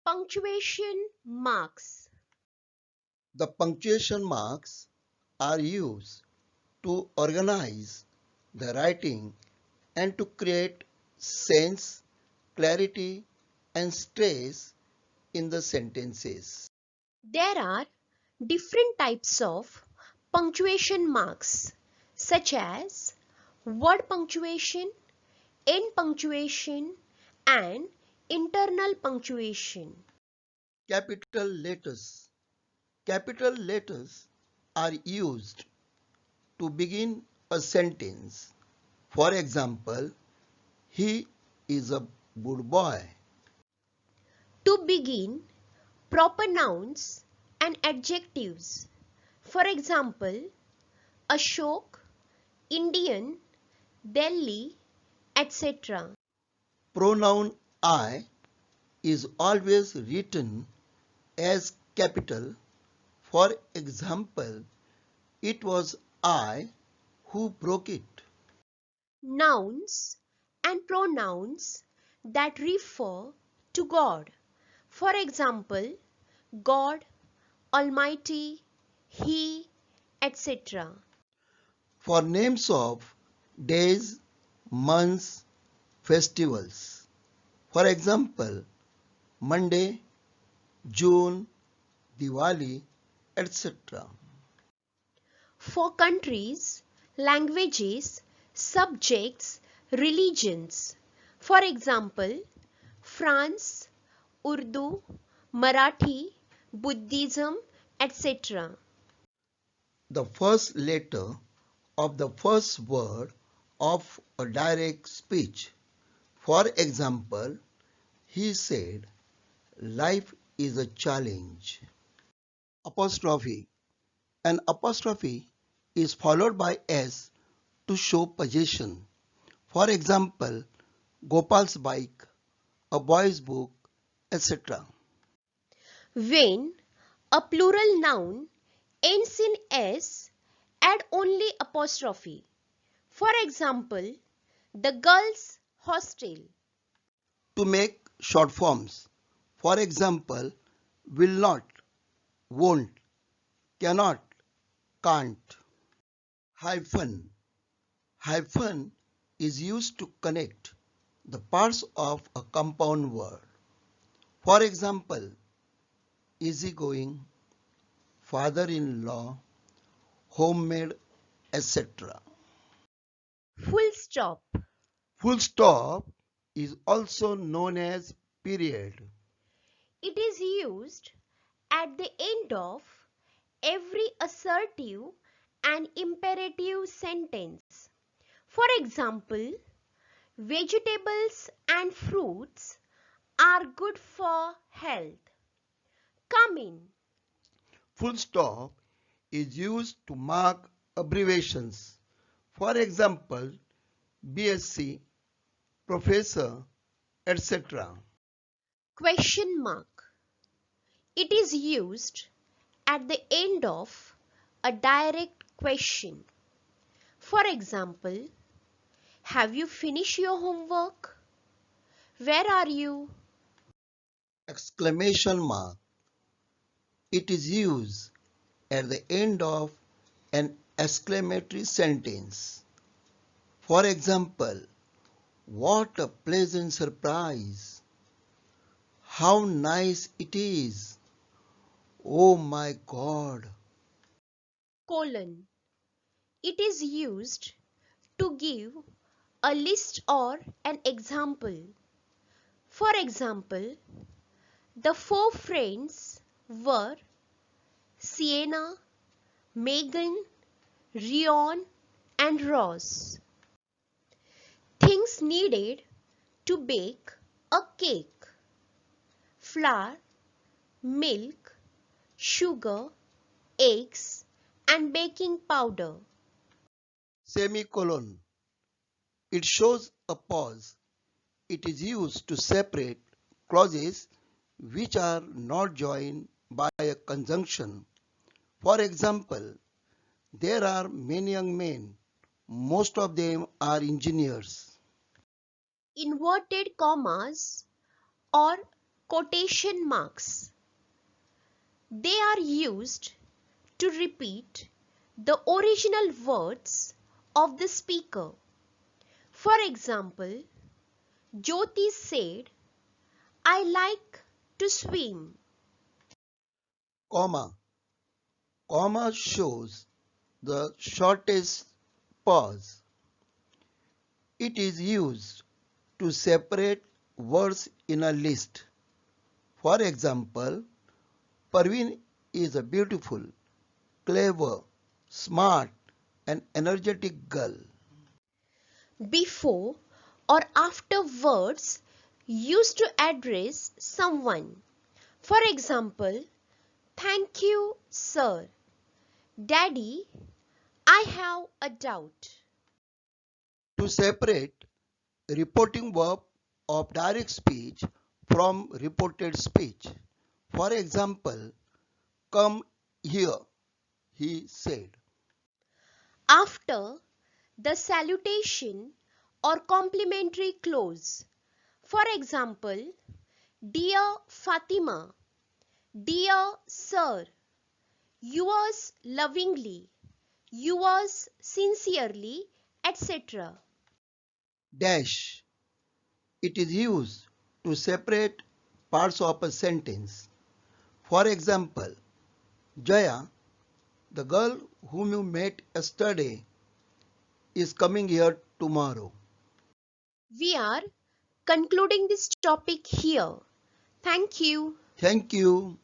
Punctuation marks. The punctuation marks are used to organize the writing and to create sense, clarity, and stress in the sentences. There are different types of punctuation marks such as word punctuation, end punctuation, and internal punctuation. Capital letters. Capital letters are used to begin a sentence. For example, he is a good boy. To begin proper nouns and adjectives. For example, Ashok, Indian, Delhi, etc. Pronoun I is always written as capital. For example, it was I who broke it. Nouns and pronouns that refer to God. For example, God, Almighty, He, etc. For names of days, months, festivals. For example, Monday, June, Diwali, etc. For countries, languages, subjects, religions. For example, France, Urdu, Marathi, Buddhism, etc. The first letter of the first word of a direct speech. For example, he said, life is a challenge. Apostrophe. An apostrophe is followed by S to show possession. For example, Gopal's bike, a boy's book, etc. When a plural noun ends in S, add only apostrophe. For example, the girls' hostel. To make short forms. For example, will not, won't, cannot, can't. Hyphen. Hyphen is used to connect the parts of a compound word. For example, easygoing, father-in-law, homemade, etc. Full stop. Full stop is also known as period. It is used at the end of every assertive and imperative sentence. For example, vegetables and fruits are good for health. Come in. Full stop is used to mark abbreviations. For example, BSc, professor, etc. Question mark. It is used at the end of a direct question. For example, have you finished your homework? Where are you? Exclamation mark. It is used at the end of an exclamatory sentence. For example, what a pleasant surprise! How nice it is! Oh my God! Colon. It is used to give a list or an example. For example, the four friends were Sienna, Megan, Rion, and Ross. Things needed to bake a cake: flour, milk, sugar, eggs, and baking powder. Semicolon. It shows a pause. It is used to separate clauses which are not joined by a conjunction. For example, there are many young men. Most of them are engineers. Inverted commas or quotation marks. They are used to repeat the original words of the speaker. For example, Jyoti said, I like to swim. Comma. Comma shows the shortest pause. It is used to separate words in a list. For example, Parveen is a beautiful, clever, smart, and energetic girl. Before or after words used to address someone. For example, thank you, sir. Daddy, I have a doubt. To separate reporting verb of direct speech from reported speech. For example, come here, he said. After the salutation or complimentary clause. For example, Dear Fatima, Dear Sir, yours lovingly, yours sincerely, etc. Dash. It is used to separate parts of a sentence. For example, Jaya, the girl whom you met yesterday, is coming here tomorrow. We are concluding this topic here. Thank you. Thank you.